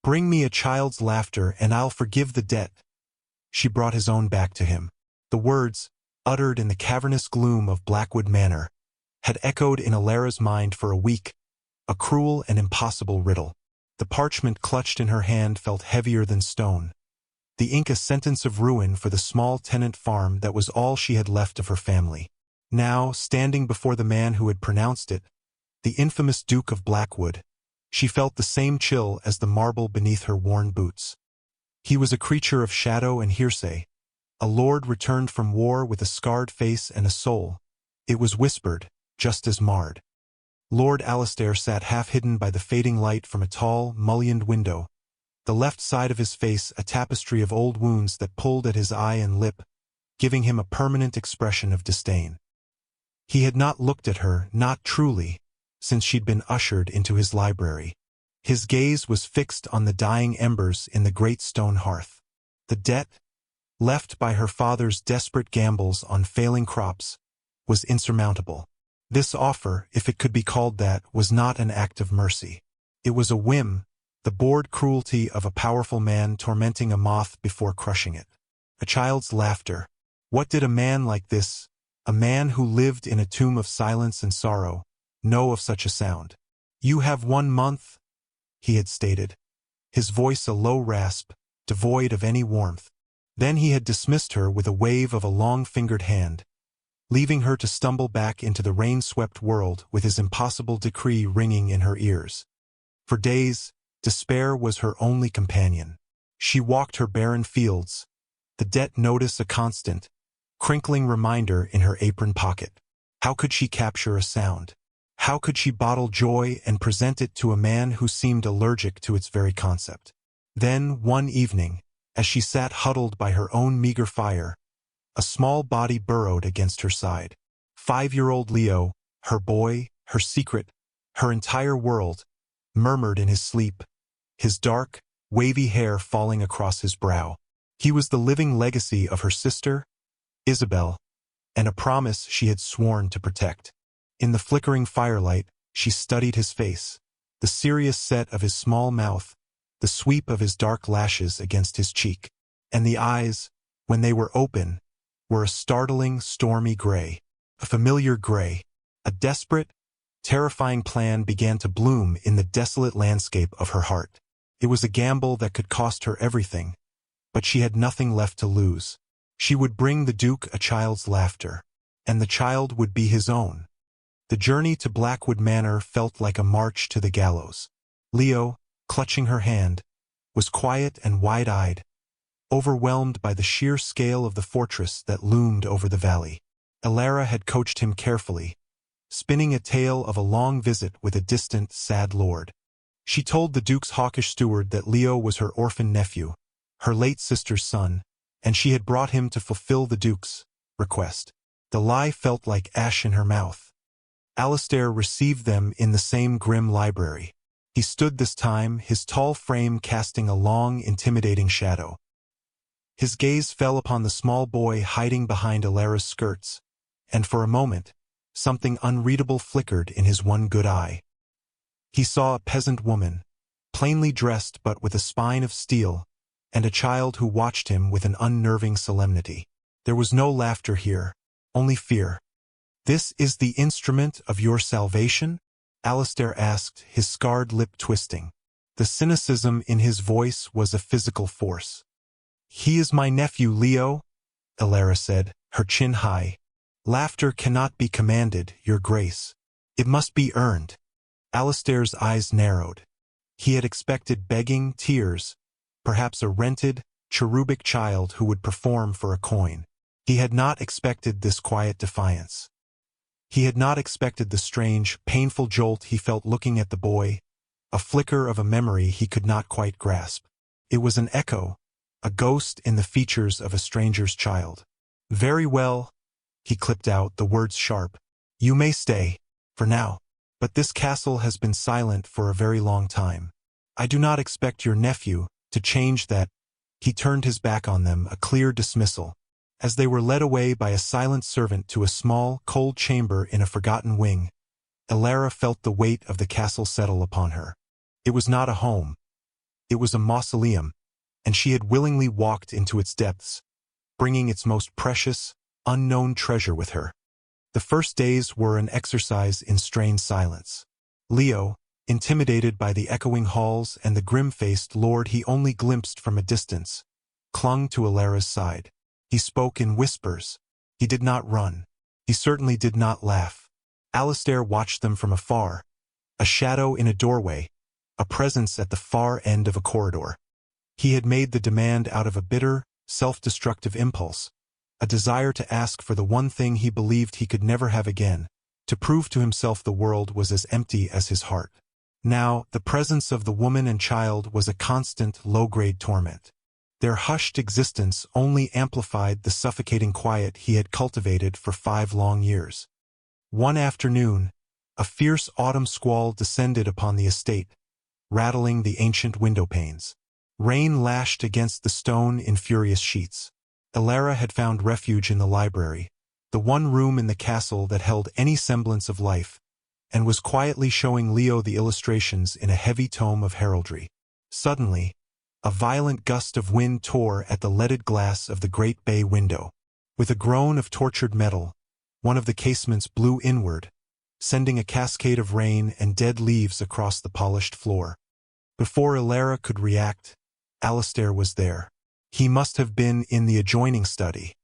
Bring me a child's laughter and I'll forgive the debt. She brought his own back to him. The words, uttered in the cavernous gloom of Blackwood Manor, had echoed in Alara's mind for a week, a cruel and impossible riddle. The parchment clutched in her hand felt heavier than stone. The ink a sentence of ruin for the small tenant farm that was all she had left of her family. Now, standing before the man who had pronounced it, the infamous Duke of Blackwood, she felt the same chill as the marble beneath her worn boots. He was a creature of shadow and hearsay, a lord returned from war with a scarred face and a soul, it was whispered, just as marred. Lord Alastair sat half-hidden by the fading light from a tall, mullioned window, the left side of his face a tapestry of old wounds that pulled at his eye and lip, giving him a permanent expression of disdain. He had not looked at her, not truly, since she'd been ushered into his library. His gaze was fixed on the dying embers in the great stone hearth. The debt, left by her father's desperate gambles on failing crops, was insurmountable. This offer, if it could be called that, was not an act of mercy. It was a whim, the bored cruelty of a powerful man tormenting a moth before crushing it. A child's laughter. What did a man like this, a man who lived in a tomb of silence and sorrow, know of such a sound? "You have 1 month," he had stated, his voice a low rasp, devoid of any warmth. Then he had dismissed her with a wave of a long-fingered hand, leaving her to stumble back into the rain-swept world with his impossible decree ringing in her ears. For days, despair was her only companion. She walked her barren fields, the debt notice a constant, crinkling reminder in her apron pocket. How could she capture a sound? How could she bottle joy and present it to a man who seemed allergic to its very concept? Then, one evening, as she sat huddled by her own meager fire, a small body burrowed against her side. 5-year-old Leo, her boy, her secret, her entire world, murmured in his sleep, his dark, wavy hair falling across his brow. He was the living legacy of her sister, Isabel, and a promise she had sworn to protect. In the flickering firelight, she studied his face, the serious set of his small mouth, the sweep of his dark lashes against his cheek. And the eyes, when they were open, were a startling, stormy gray. A familiar gray. A desperate, terrifying plan began to bloom in the desolate landscape of her heart. It was a gamble that could cost her everything, but she had nothing left to lose. She would bring the Duke a child's laughter, and the child would be his own. The journey to Blackwood Manor felt like a march to the gallows. Leo, clutching her hand, was quiet and wide-eyed, overwhelmed by the sheer scale of the fortress that loomed over the valley. Alara had coached him carefully, spinning a tale of a long visit with a distant, sad lord. She told the Duke's hawkish steward that Leo was her orphan nephew, her late sister's son, and she had brought him to fulfill the Duke's request. The lie felt like ash in her mouth. Alastair received them in the same grim library. He stood this time, his tall frame casting a long, intimidating shadow. His gaze fell upon the small boy hiding behind Alara's skirts, and for a moment, something unreadable flickered in his one good eye. He saw a peasant woman, plainly dressed but with a spine of steel, and a child who watched him with an unnerving solemnity. There was no laughter here, only fear. "This is the instrument of your salvation?" Alastair asked, his scarred lip twisting. The cynicism in his voice was a physical force. "He is my nephew, Leo," Alara said, her chin high. "Laughter cannot be commanded, your grace. It must be earned." Alastair's eyes narrowed. He had expected begging, tears, perhaps a rented, cherubic child who would perform for a coin. He had not expected this quiet defiance. He had not expected the strange, painful jolt he felt looking at the boy, a flicker of a memory he could not quite grasp. It was an echo, a ghost in the features of a stranger's child. "Very well," he clipped out, the words sharp. "You may stay, for now. But this castle has been silent for a very long time. I do not expect your nephew to change that." He turned his back on them, a clear dismissal. As they were led away by a silent servant to a small, cold chamber in a forgotten wing, Alara felt the weight of the castle settle upon her. It was not a home. It was a mausoleum, and she had willingly walked into its depths, bringing its most precious, unknown treasure with her. The first days were an exercise in strained silence. Leo, intimidated by the echoing halls and the grim-faced lord he only glimpsed from a distance, clung to Alara's side. He spoke in whispers. He did not run. He certainly did not laugh. Alistair watched them from afar, a shadow in a doorway, a presence at the far end of a corridor. He had made the demand out of a bitter, self-destructive impulse, a desire to ask for the one thing he believed he could never have again, to prove to himself the world was as empty as his heart. Now, the presence of the woman and child was a constant, low-grade torment. Their hushed existence only amplified the suffocating quiet he had cultivated for 5 long years. One afternoon, a fierce autumn squall descended upon the estate, rattling the ancient window panes. Rain lashed against the stone in furious sheets. Alara had found refuge in the library, the one room in the castle that held any semblance of life, and was quietly showing Leo the illustrations in a heavy tome of heraldry. Suddenly, a violent gust of wind tore at the leaded glass of the great bay window. With a groan of tortured metal, one of the casements blew inward, sending a cascade of rain and dead leaves across the polished floor. Before Alara could react, Alistair was there. He must have been in the adjoining study.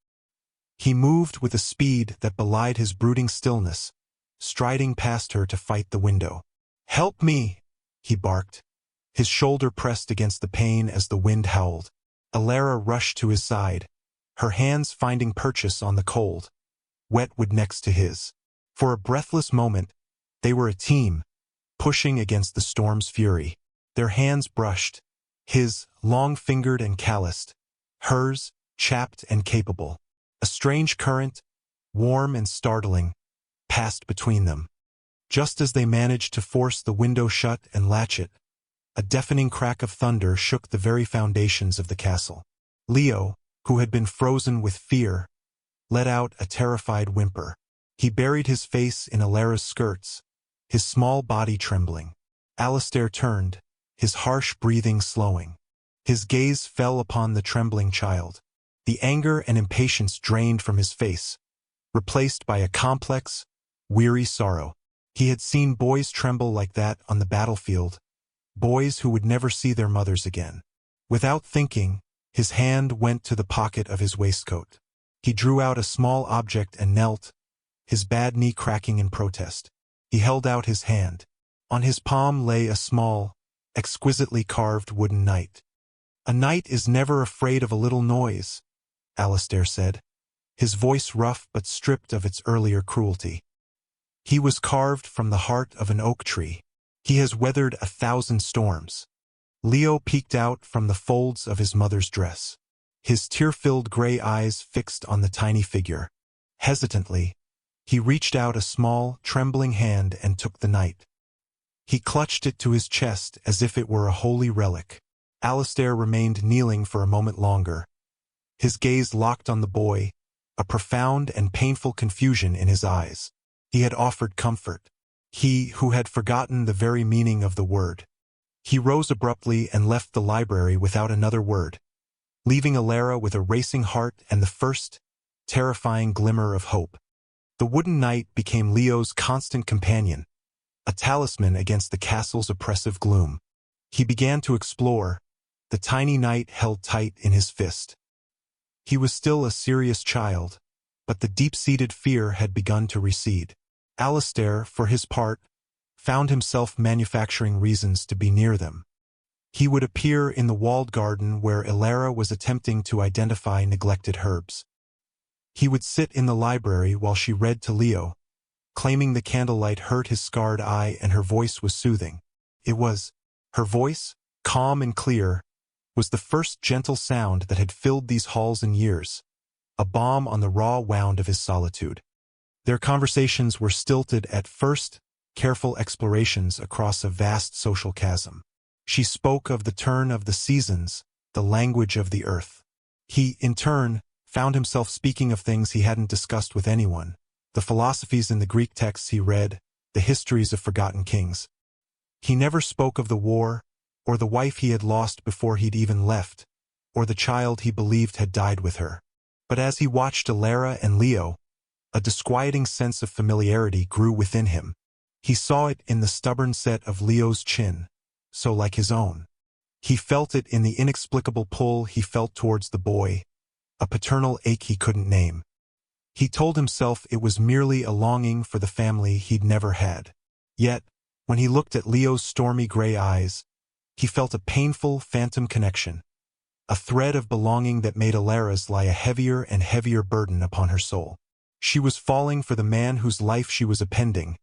He moved with a speed that belied his brooding stillness, striding past her to fight the window. "Help me!" he barked, his shoulder pressed against the pane as the wind howled. Alara rushed to his side, her hands finding purchase on the cold, wet wood next to his. For a breathless moment, they were a team, pushing against the storm's fury. Their hands brushed, his, long-fingered and calloused, hers, chapped and capable. A strange current, warm and startling, passed between them. Just as they managed to force the window shut and latch it, a deafening crack of thunder shook the very foundations of the castle. Leo, who had been frozen with fear, let out a terrified whimper. He buried his face in Alara's skirts, his small body trembling. Alistair turned, his harsh breathing slowing. His gaze fell upon the trembling child. The anger and impatience drained from his face, replaced by a complex, weary sorrow. He had seen boys tremble like that on the battlefield, boys who would never see their mothers again. Without thinking, his hand went to the pocket of his waistcoat. He drew out a small object and knelt, his bad knee cracking in protest. He held out his hand. On his palm lay a small, exquisitely carved wooden knight. "A knight is never afraid of a little noise," Alistair said, his voice rough but stripped of its earlier cruelty. "He was carved from the heart of an oak tree. He has weathered 1,000 storms." Leo peeked out from the folds of his mother's dress, his tear-filled gray eyes fixed on the tiny figure. Hesitantly, he reached out a small, trembling hand and took the knight. He clutched it to his chest as if it were a holy relic. Alistair remained kneeling for a moment longer, his gaze locked on the boy, a profound and painful confusion in his eyes. He had offered comfort. He who had forgotten the very meaning of the word. He rose abruptly and left the library without another word, leaving Alara with a racing heart and the first, terrifying glimmer of hope. The wooden knight became Leo's constant companion, a talisman against the castle's oppressive gloom. He began to explore, the tiny knight held tight in his fist. He was still a serious child, but the deep-seated fear had begun to recede. Alistair, for his part, found himself manufacturing reasons to be near them. He would appear in the walled garden where Alara was attempting to identify neglected herbs. He would sit in the library while she read to Leo, claiming the candlelight hurt his scarred eye and her voice was soothing. Her voice, calm and clear, was the first gentle sound that had filled these halls in years, a balm on the raw wound of his solitude. Their conversations were stilted at first, careful explorations across a vast social chasm. She spoke of the turn of the seasons, the language of the earth. He, in turn, found himself speaking of things he hadn't discussed with anyone, the philosophies in the Greek texts he read, the histories of forgotten kings. He never spoke of the war, or the wife he had lost before he'd even left, or the child he believed had died with her. But as he watched Alara and Leo, a disquieting sense of familiarity grew within him. He saw it in the stubborn set of Leo's chin, so like his own. He felt it in the inexplicable pull he felt towards the boy, a paternal ache he couldn't name. He told himself it was merely a longing for the family he'd never had. Yet, when he looked at Leo's stormy gray eyes, he felt a painful, phantom connection, a thread of belonging that made Alara's lie a heavier and heavier burden upon her soul. She was falling for the man whose life she was appending,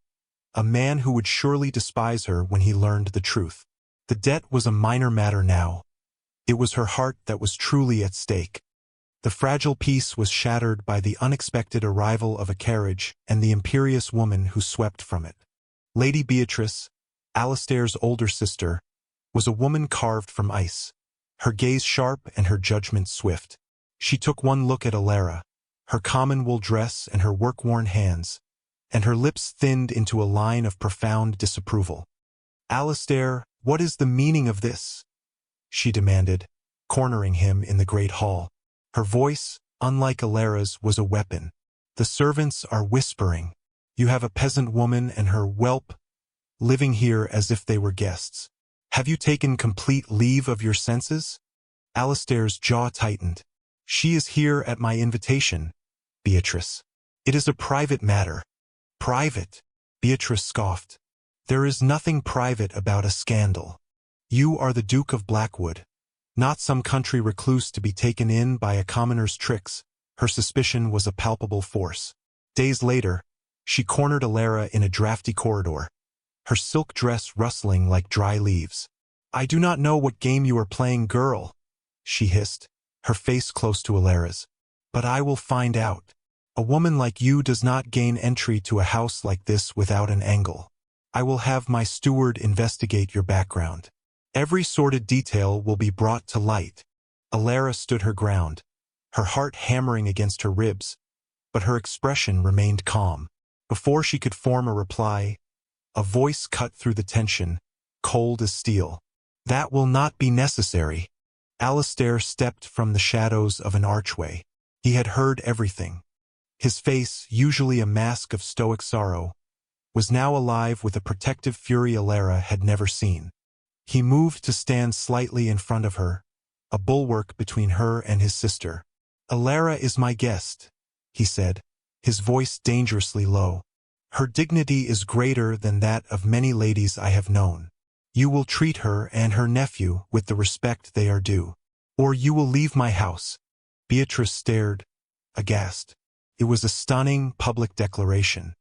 a man who would surely despise her when he learned the truth. The debt was a minor matter now. It was her heart that was truly at stake. The fragile peace was shattered by the unexpected arrival of a carriage and the imperious woman who swept from it. Lady Beatrice, Alastair's older sister, was a woman carved from ice, her gaze sharp and her judgment swift. She took one look at Alara, her common wool dress and her work-worn hands, and her lips thinned into a line of profound disapproval. "Alastair, what is the meaning of this?" she demanded, cornering him in the great hall. Her voice, unlike Alara's, was a weapon. "The servants are whispering. You have a peasant woman and her whelp living here as if they were guests. Have you taken complete leave of your senses?" Alastair's jaw tightened. "She is here at my invitation, Beatrice. It is a private matter." "Private?" Beatrice scoffed. "There is nothing private about a scandal. You are the Duke of Blackwood, not some country recluse to be taken in by a commoner's tricks." Her suspicion was a palpable force. Days later, she cornered Alara in a drafty corridor, her silk dress rustling like dry leaves. "I do not know what game you are playing, girl," she hissed, her face close to Alara's. "But I will find out. A woman like you does not gain entry to a house like this without an angle. I will have my steward investigate your background. Every sordid detail will be brought to light." Alara stood her ground, her heart hammering against her ribs, but her expression remained calm. Before she could form a reply, a voice cut through the tension, cold as steel. "That will not be necessary." Alastair stepped from the shadows of an archway. He had heard everything. His face, usually a mask of stoic sorrow, was now alive with a protective fury Alara had never seen. He moved to stand slightly in front of her, a bulwark between her and his sister. "Alara is my guest," he said, his voice dangerously low. "Her dignity is greater than that of many ladies I have known. You will treat her and her nephew with the respect they are due, or you will leave my house." Beatrice stared, aghast. It was a stunning public declaration.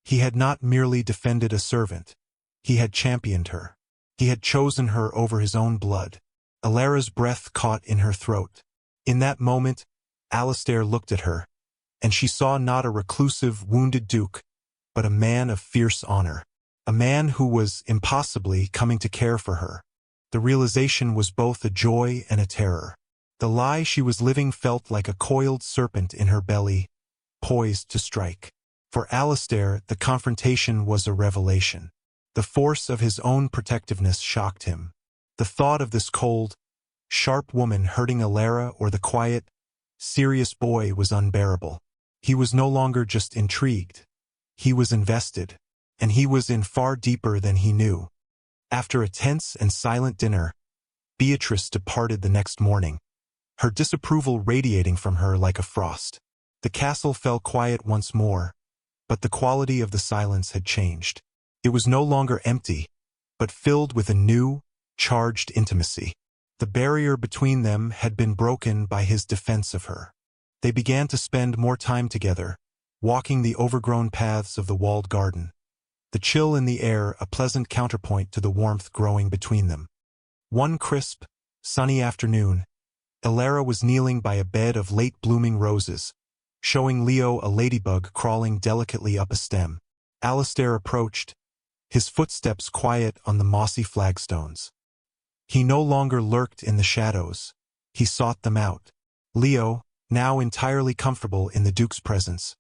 He had not merely defended a servant. He had championed her. He had chosen her over his own blood. Alara's breath caught in her throat. In that moment, Alastair looked at her, and she saw not a reclusive, wounded duke, but a man of fierce honor. A man who was impossibly coming to care for her. The realization was both a joy and a terror. The lie she was living felt like a coiled serpent in her belly, poised to strike. For Alastair, the confrontation was a revelation. The force of his own protectiveness shocked him. The thought of this cold, sharp woman hurting Alara or the quiet, serious boy was unbearable. He was no longer just intrigued. He was invested, and he was in far deeper than he knew. After a tense and silent dinner, Beatrice departed the next morning, her disapproval radiating from her like a frost. The castle fell quiet once more, but the quality of the silence had changed. It was no longer empty, but filled with a new, charged intimacy. The barrier between them had been broken by his defense of her. They began to spend more time together, walking the overgrown paths of the walled garden, the chill in the air a pleasant counterpoint to the warmth growing between them. One crisp, sunny afternoon, Alara was kneeling by a bed of late-blooming roses, showing Leo a ladybug crawling delicately up a stem. Alastair approached, his footsteps quiet on the mossy flagstones. He no longer lurked in the shadows. He sought them out. Leo, now entirely comfortable in the Duke's presence,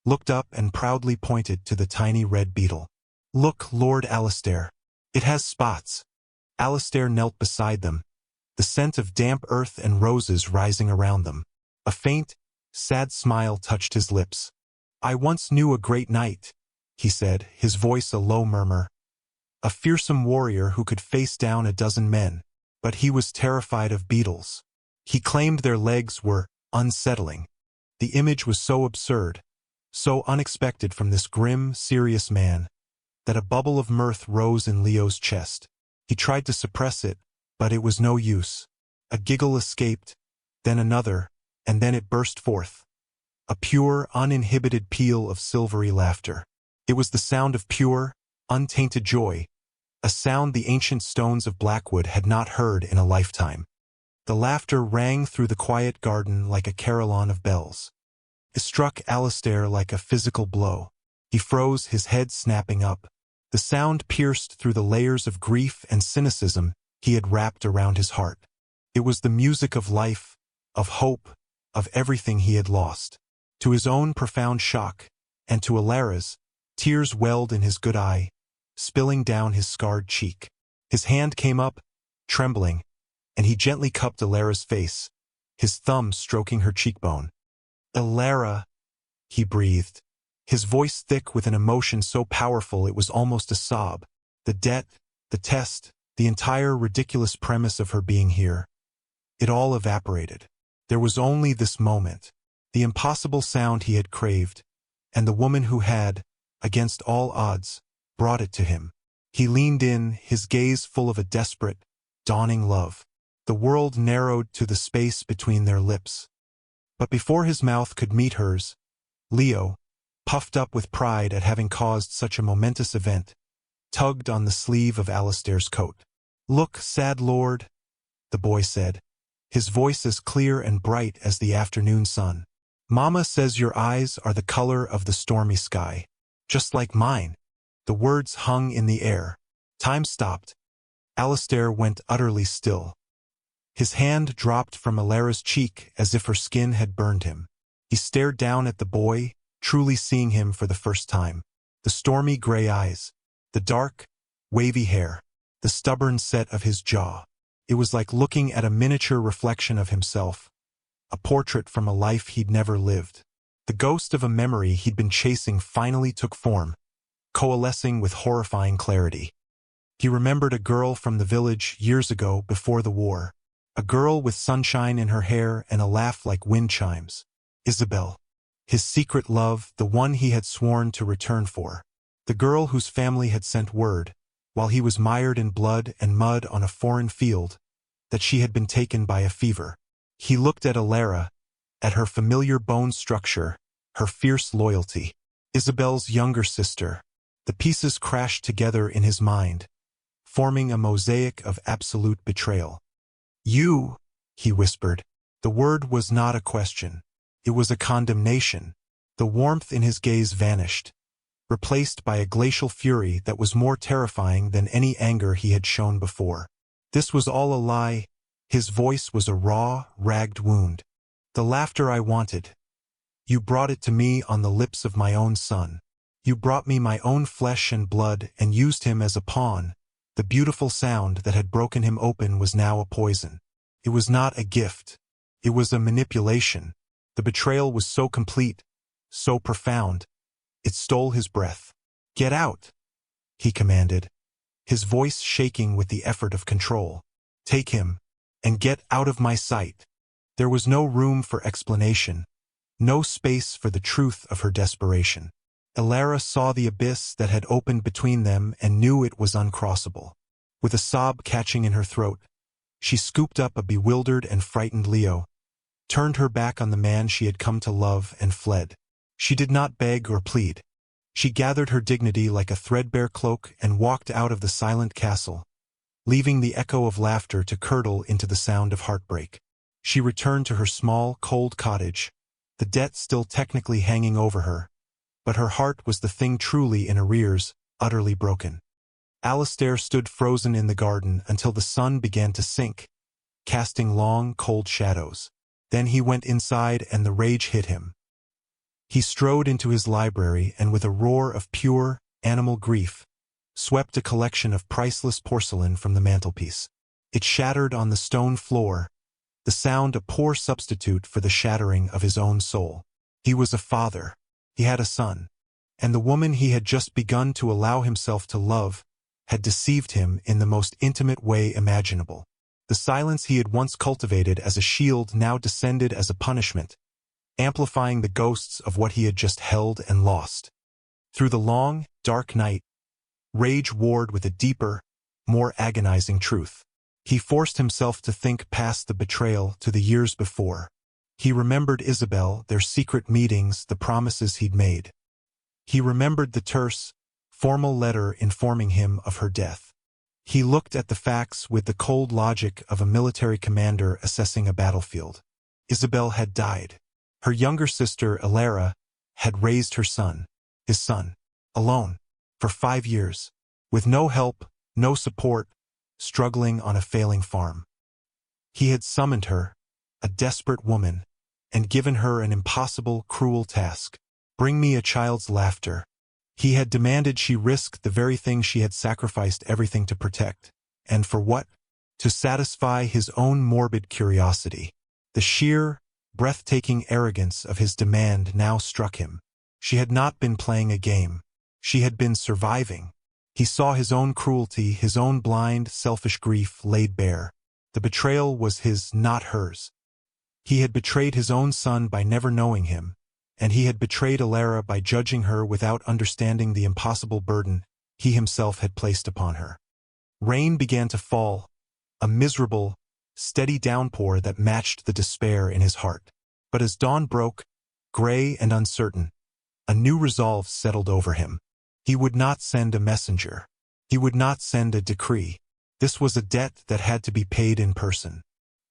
looked up and proudly pointed to the tiny red beetle. "Look, Lord Alastair. It has spots." Alistair knelt beside them, the scent of damp earth and roses rising around them. A faint, sad smile touched his lips. "I once knew a great knight," he said, his voice a low murmur. "A fearsome warrior who could face down a dozen men, but he was terrified of beetles. He claimed their legs were unsettling." The image was so absurd, so unexpected from this grim, serious man, that a bubble of mirth rose in Leo's chest. He tried to suppress it, but it was no use. A giggle escaped, then another, and then it burst forth. A pure, uninhibited peal of silvery laughter. It was the sound of pure, untainted joy, a sound the ancient stones of Blackwood had not heard in a lifetime. The laughter rang through the quiet garden like a carillon of bells. It struck Alistair like a physical blow. He froze, his head snapping up. The sound pierced through the layers of grief and cynicism he had wrapped around his heart. It was the music of life, of hope, of everything he had lost. To his own profound shock, and to Alara's, tears welled in his good eye, spilling down his scarred cheek. His hand came up, trembling, and he gently cupped Alara's face, his thumb stroking her cheekbone. "Alara," he breathed, his voice thick with an emotion so powerful it was almost a sob. The debt, the test, the entire ridiculous premise of her being here. It all evaporated. There was only this moment, the impossible sound he had craved, and the woman who had, against all odds, brought it to him. He leaned in, his gaze full of a desperate, dawning love. The world narrowed to the space between their lips. But before his mouth could meet hers, Leo, puffed up with pride at having caused such a momentous event, tugged on the sleeve of Alistair's coat. "Look, sad lord," the boy said, his voice as clear and bright as the afternoon sun. "Mama says your eyes are the color of the stormy sky, just like mine." The words hung in the air. Time stopped. Alistair went utterly still. His hand dropped from Alara's cheek as if her skin had burned him. He stared down at the boy, truly seeing him for the first time. The stormy gray eyes, the dark, wavy hair, the stubborn set of his jaw. It was like looking at a miniature reflection of himself, a portrait from a life he'd never lived. The ghost of a memory he'd been chasing finally took form, coalescing with horrifying clarity. He remembered a girl from the village years ago before the war, a girl with sunshine in her hair and a laugh like wind chimes. Isabel. His secret love, the one he had sworn to return for. The girl whose family had sent word, while he was mired in blood and mud on a foreign field, that she had been taken by a fever. He looked at Alara, at her familiar bone structure, her fierce loyalty. Isabel's younger sister. The pieces crashed together in his mind, forming a mosaic of absolute betrayal. "You," he whispered. The word was not a question. It was a condemnation. The warmth in his gaze vanished, replaced by a glacial fury that was more terrifying than any anger he had shown before. This was all a lie. His voice was a raw, ragged wound. "The laughter I wanted. You brought it to me on the lips of my own son. You brought me my own flesh and blood and used him as a pawn. The beautiful sound that had broken him open was now a poison. It was not a gift. It was a manipulation. The betrayal was so complete, so profound. It stole his breath. "Get out," he commanded, his voice shaking with the effort of control. "Take him, and get out of my sight." There was no room for explanation, no space for the truth of her desperation. Alara saw the abyss that had opened between them and knew it was uncrossable. With a sob catching in her throat, she scooped up a bewildered and frightened Leo, turned her back on the man she had come to love, and fled. She did not beg or plead. She gathered her dignity like a threadbare cloak and walked out of the silent castle, leaving the echo of laughter to curdle into the sound of heartbreak. She returned to her small, cold cottage, the debt still technically hanging over her, but her heart was the thing truly in arrears, utterly broken. Alistair stood frozen in the garden until the sun began to sink, casting long, cold shadows. Then he went inside and the rage hit him. He strode into his library and with a roar of pure, animal grief, swept a collection of priceless porcelain from the mantelpiece. It shattered on the stone floor, the sound a poor substitute for the shattering of his own soul. He was a father. He had a son. And the woman he had just begun to allow himself to love had deceived him in the most intimate way imaginable. The silence he had once cultivated as a shield now descended as a punishment, amplifying the ghosts of what he had just held and lost. Through the long, dark night, rage warred with a deeper, more agonizing truth. He forced himself to think past the betrayal to the years before. He remembered Isabel, their secret meetings, the promises he'd made. He remembered the terse, formal letter informing him of her death. He looked at the facts with the cold logic of a military commander assessing a battlefield. Isabel had died. Her younger sister, Alara, had raised her son, his son, alone, for 5 years, with no help, no support, struggling on a failing farm. He had summoned her, a desperate woman, and given her an impossible, cruel task. Bring me a child's laughter. He had demanded she risk the very thing she had sacrificed everything to protect. And for what? To satisfy his own morbid curiosity. The sheer, breathtaking arrogance of his demand now struck him. She had not been playing a game. She had been surviving. He saw his own cruelty, his own blind, selfish grief laid bare. The betrayal was his, not hers. He had betrayed his own son by never knowing him, and he had betrayed Alara by judging her without understanding the impossible burden he himself had placed upon her. Rain began to fall, a miserable, steady downpour that matched the despair in his heart. But as dawn broke, gray and uncertain, a new resolve settled over him. He would not send a messenger. He would not send a decree. This was a debt that had to be paid in person.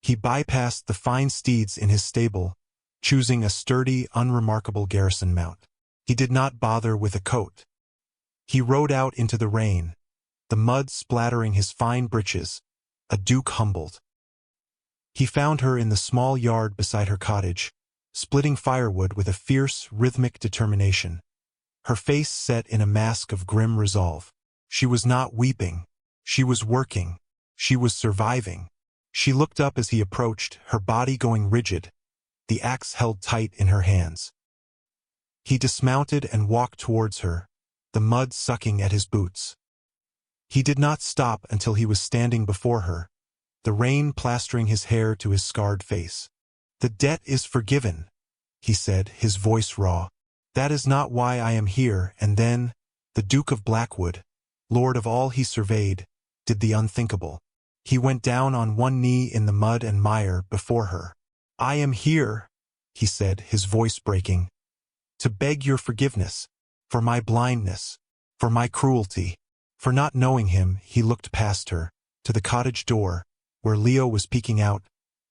He bypassed the fine steeds in his stable, choosing a sturdy, unremarkable garrison mount. He did not bother with a coat. He rode out into the rain, the mud splattering his fine breeches, a duke humbled. He found her in the small yard beside her cottage, splitting firewood with a fierce, rhythmic determination, her face set in a mask of grim resolve. She was not weeping. She was working. She was surviving. She looked up as he approached, her body going rigid, the axe held tight in her hands. He dismounted and walked towards her, the mud sucking at his boots. He did not stop until he was standing before her, the rain plastering his hair to his scarred face. "The debt is forgiven," he said, his voice raw. "That is not why I am here." And then, the Duke of Blackwood, lord of all he surveyed, did the unthinkable. He went down on one knee in the mud and mire before her. "I am here," he said, his voice breaking, "to beg your forgiveness, for my blindness, for my cruelty." For not knowing him, he looked past her, to the cottage door, where Leo was peeking out,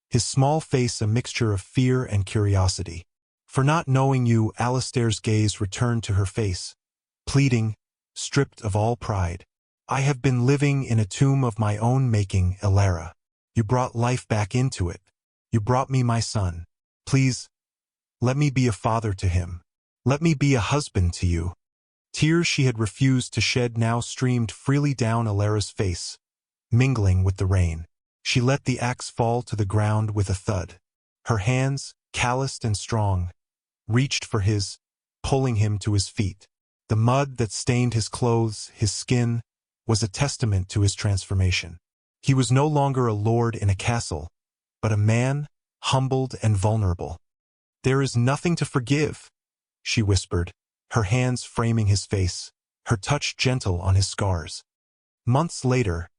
his small face a mixture of fear and curiosity. "For not knowing you," Alistair's gaze returned to her face, pleading, stripped of all pride. "I have been living in a tomb of my own making, Alara. You brought life back into it. You brought me my son. Please, let me be a father to him. Let me be a husband to you." Tears she had refused to shed now streamed freely down Alara's face, mingling with the rain. She let the axe fall to the ground with a thud. Her hands, calloused and strong, reached for his, pulling him to his feet. The mud that stained his clothes, his skin, was a testament to his transformation. He was no longer a lord in a castle, but a man, humbled and vulnerable. "There is nothing to forgive," she whispered, her hands framing his face, her touch gentle on his scars. Months later,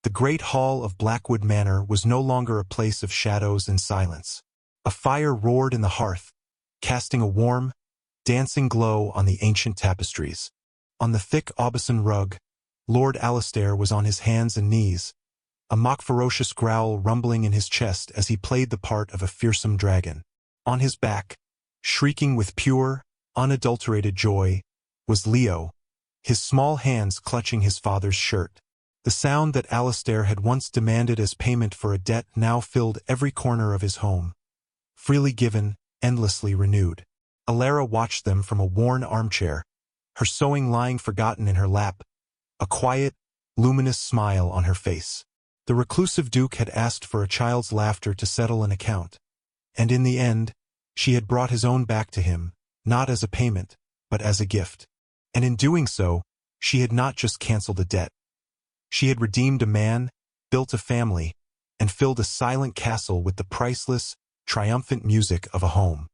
the great hall of Blackwood Manor was no longer a place of shadows and silence. A fire roared in the hearth, casting a warm, dancing glow on the ancient tapestries. On the thick Aubusson rug, Lord Alistair was on his hands and knees, a mock-ferocious growl rumbling in his chest as he played the part of a fearsome dragon. On his back, shrieking with pure, unadulterated joy, was Leo, his small hands clutching his father's shirt. The sound that Alistair had once demanded as payment for a debt now filled every corner of his home, freely given, endlessly renewed. Alara watched them from a worn armchair, her sewing lying forgotten in her lap, a quiet, luminous smile on her face. The reclusive Duke had asked for a child's laughter to settle an account, and in the end, she had brought his own back to him, not as a payment, but as a gift. And in doing so, she had not just canceled a debt. She had redeemed a man, built a family, and filled a silent castle with the priceless, triumphant music of a home.